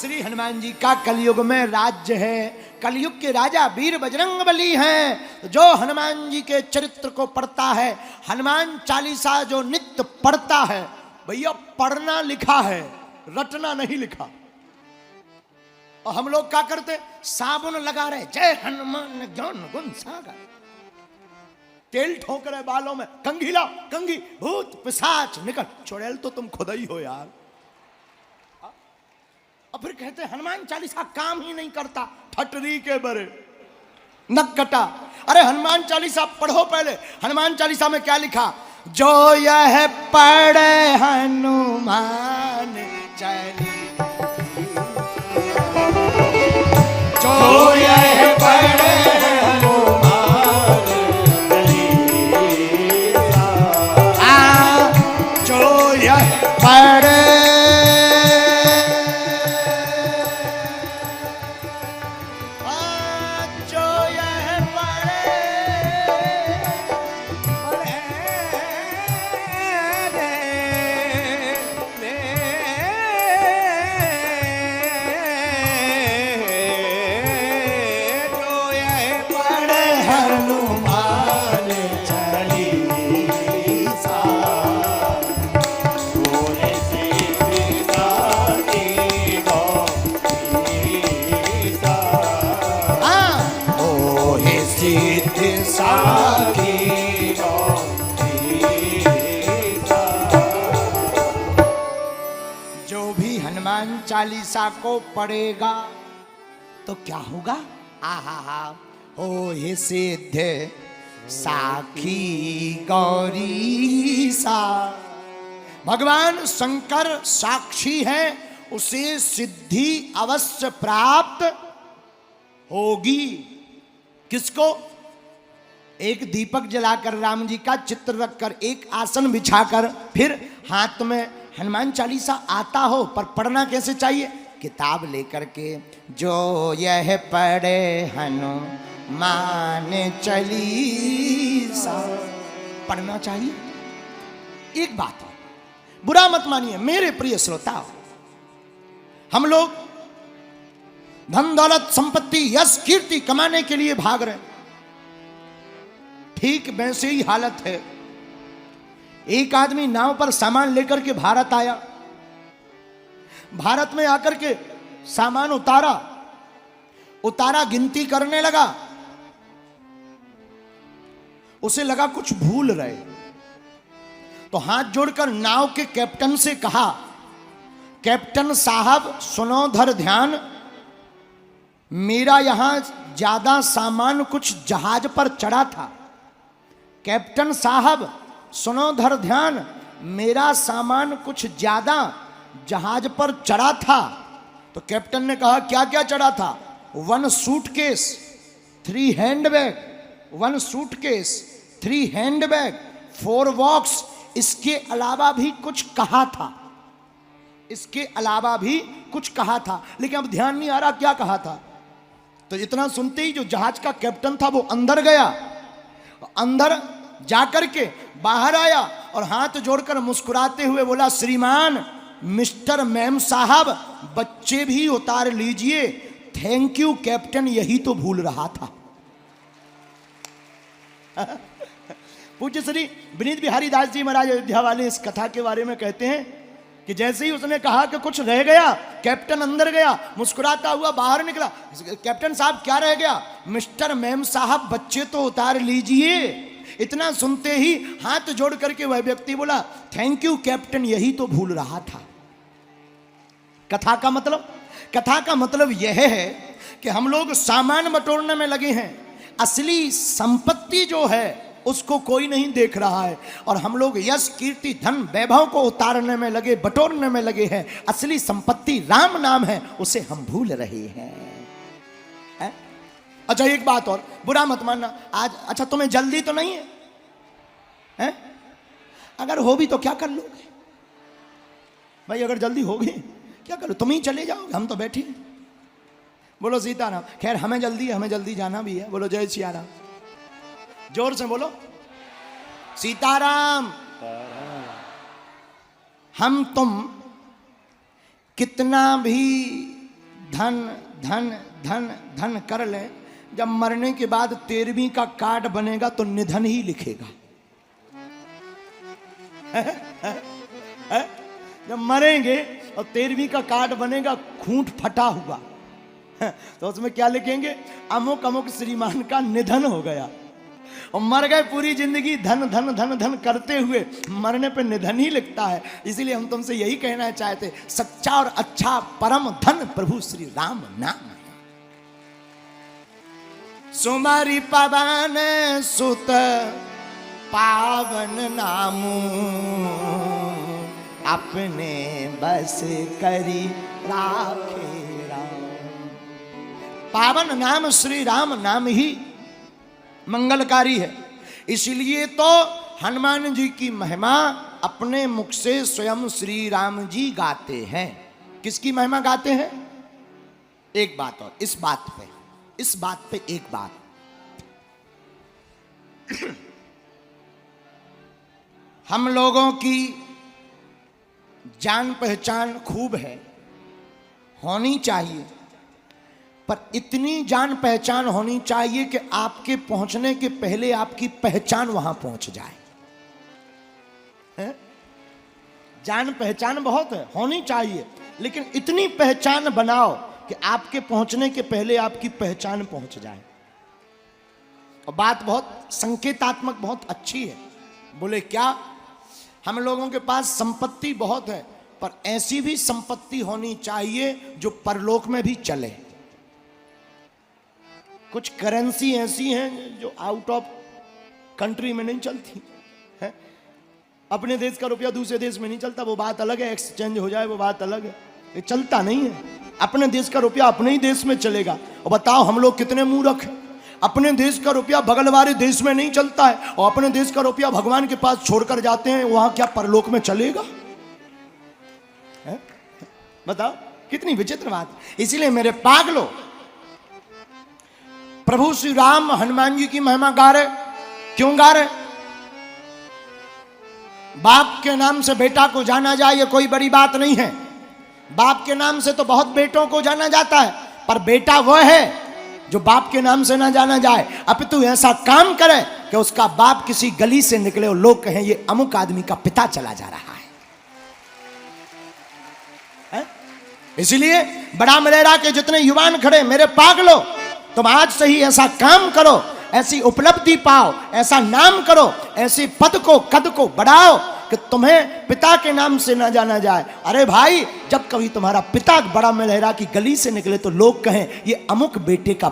श्री हनुमान जी का कलयुग में राज्य है। कलयुग के राजा वीर बजरंगबली हैं। जो हनुमान जी के चरित्र को पढ़ता है, हनुमान चालीसा जो नित्य पढ़ता है, भैया पढ़ना लिखा है, रटना नहीं लिखा। और हम लोग क्या करते, साबुन लगा रहे, जय हनुमान ज्ञान गुण सागर, तेल ठोक रहे बालों में, कंघी लाओ कंघी, भूत पिशाच निकल। चुड़ैल तो तुम खुद ही हो यार। और फिर कहते हनुमान चालीसा काम ही नहीं करता, ठटरी के बरे नक कटा। अरे हनुमान चालीसा पढ़ो पहले। हनुमान चालीसा में क्या लिखा, जो यह पढ़े हनुमान चालीसा, जो यह पढ़े हनुमान चालीसा, जो यह पढ़े, चालीसा को पढ़ेगा तो क्या होगा, आहा हो हे सिद्ध साखी गौरी सा। भगवान शंकर साक्षी है, उसे सिद्धि अवश्य प्राप्त होगी। किसको? एक दीपक जलाकर, राम जी का चित्र रखकर, एक आसन बिछाकर, फिर हाथ में हनुमान चालीसा आता हो, पर पढ़ना कैसे चाहिए, किताब लेकर के, जो यह पढ़े हनुमान चालीसा, पढ़ना चाहिए। एक बात है, बुरा मत मानिए मेरे प्रिय श्रोता, हम लोग धन दौलत संपत्ति यश कीर्ति कमाने के लिए भाग रहे, ठीक वैसे ही हालत है। एक आदमी नाव पर सामान लेकर के भारत आया, भारत में आकर के सामान उतारा, गिनती करने लगा, उसे लगा कुछ भूल रहे, तो हाथ जोड़कर नाव के कैप्टन से कहा, कैप्टन साहब सुनो धर ध्यान, मेरा यहां ज्यादा सामान कुछ जहाज पर चढ़ा था। कैप्टन साहब सुनो धर ध्यान, मेरा सामान कुछ ज्यादा जहाज पर चढ़ा था। तो कैप्टन ने कहा, क्या क्या चढ़ा था? 1 suitcase 3 handbag, 1 suitcase 3 handbag 4 box, इसके अलावा भी कुछ कहा था, इसके अलावा भी कुछ कहा था, लेकिन अब ध्यान नहीं आ रहा क्या कहा था। तो इतना सुनते ही जो जहाज का कैप्टन था वो अंदर गया, अंदर जाकर के बाहर आया और हाथ जोड़कर मुस्कुराते हुए बोला, श्रीमान मिस्टर मैम साहब बच्चे भी उतार लीजिए, थैंक यू कैप्टन, यही तो भूल रहा था। पूज्य श्री विनीत बिहारी दास जी महाराज अयोध्या वाले इस कथा के बारे में कहते हैं कि जैसे ही उसने कहा कि कुछ रह गया, कैप्टन अंदर गया, मुस्कुराता हुआ बाहर निकला। कैप्टन साहब क्या रह गया? मिस्टर मैम साहब बच्चे तो उतार लीजिए। इतना सुनते ही हाथ जोड़ करके वह व्यक्ति बोला, थैंक यू कैप्टन, यही तो भूल रहा था। कथा का मतलब यह है कि हम लोग सामान बटोरने में लगे हैं, असली संपत्ति जो है उसको कोई नहीं देख रहा है, और हम लोग यश कीर्ति धन वैभव को उतारने में लगे, बटोरने में लगे हैं। असली संपत्ति राम नाम है, उसे हम भूल रहे हैं। अच्छा एक बात और, बुरा मत मानना आज, अच्छा तुम्हें जल्दी तो नहीं है, हैं? अगर हो भी तो क्या कर लोगे भाई? अगर जल्दी होगी क्या करो, तुम ही चले जाओगे, हम तो बैठे। बोलो सीताराम। खैर हमें जल्दी है, हमें जल्दी जाना भी है। बोलो जय सिया राम, जोर से बोलो सीताराम। हम तुम कितना भी धन धन धन धन कर ले, जब मरने के बाद 13वीं का कार्ड बनेगा तो निधन ही लिखेगा। जब मरेंगे और 13वीं का कार्ड बनेगा खूंट फटा हुआ, तो उसमें क्या लिखेंगे? अमुक अमुक श्रीमान का निधन हो गया। और मर गए, पूरी जिंदगी धन धन धन धन करते हुए मरने पे निधन ही लिखता है। इसीलिए हम तुमसे यही कहना चाहते, सच्चा और अच्छा परम धन प्रभु श्री राम नाम है। सुमरि पवन सुत पावन नामू, अपने बस करी राखे राम। पावन नाम श्री राम नाम ही मंगलकारी है। इसलिए तो हनुमान जी की महिमा अपने मुख से स्वयं श्री राम जी गाते हैं। किसकी महिमा गाते हैं? एक बात और, इस बात पे एक बात। हम लोगों की जान पहचान खूब है, होनी चाहिए, पर इतनी जान पहचान होनी चाहिए कि आपके पहुंचने के पहले आपकी पहचान वहां पहुंच जाए। है? जान पहचान बहुत है, होनी चाहिए, लेकिन इतनी पहचान बनाओ कि आपके पहुंचने के पहले आपकी पहचान पहुंच जाए। और बात बहुत संकेतात्मक, बहुत अच्छी है। बोले क्या? हम लोगों के पास संपत्ति बहुत है, पर ऐसी भी संपत्ति होनी चाहिए जो परलोक में भी चले। कुछ करेंसी ऐसी हैं जो आउट ऑफ कंट्री में नहीं चलती है। अपने देश का रुपया दूसरे देश में नहीं चलता, वो बात अलग है, एक्सचेंज हो जाए वो बात अलग है, ये चलता नहीं है। अपने देश का रुपया अपने ही देश में चलेगा। और बताओ हम लोग कितने मूर्ख हैं। अपने देश का रुपया बगल वाले देश में नहीं चलता है, और अपने देश का रुपया भगवान के पास छोड़कर जाते हैं, वहां क्या परलोक में चलेगा? है? बताओ कितनी विचित्र बात। इसीलिए मेरे पागलों, प्रभु श्री राम हनुमान जी की महिमा गा रहे। क्यों गा रहे? बाप के नाम से बेटा को जाना जाए ये कोई बड़ी बात नहीं है। बाप के नाम से तो बहुत बेटों को जाना जाता है, पर बेटा वह है जो बाप के नाम से ना जाना जाए, अपितु ऐसा काम करे कि उसका बाप किसी गली से निकले और लोग कहें ये अमुक आदमी का पिता चला जा रहा है? इसलिए बड़ा मलेरा के जितने युवान खड़े, मेरे पागलों, तुम आज से ही ऐसा काम करो, ऐसी उपलब्धि पाओ, ऐसा नाम करो, ऐसे पद को कद को बढ़ाओ कि तुम्हें पिता के नाम से ना जाना जाए। अरे भाई, जब कभी तुम्हारा पिता बड़ा मलेरा की गली से निकले तो लोग कहें ये अमुक बेटे का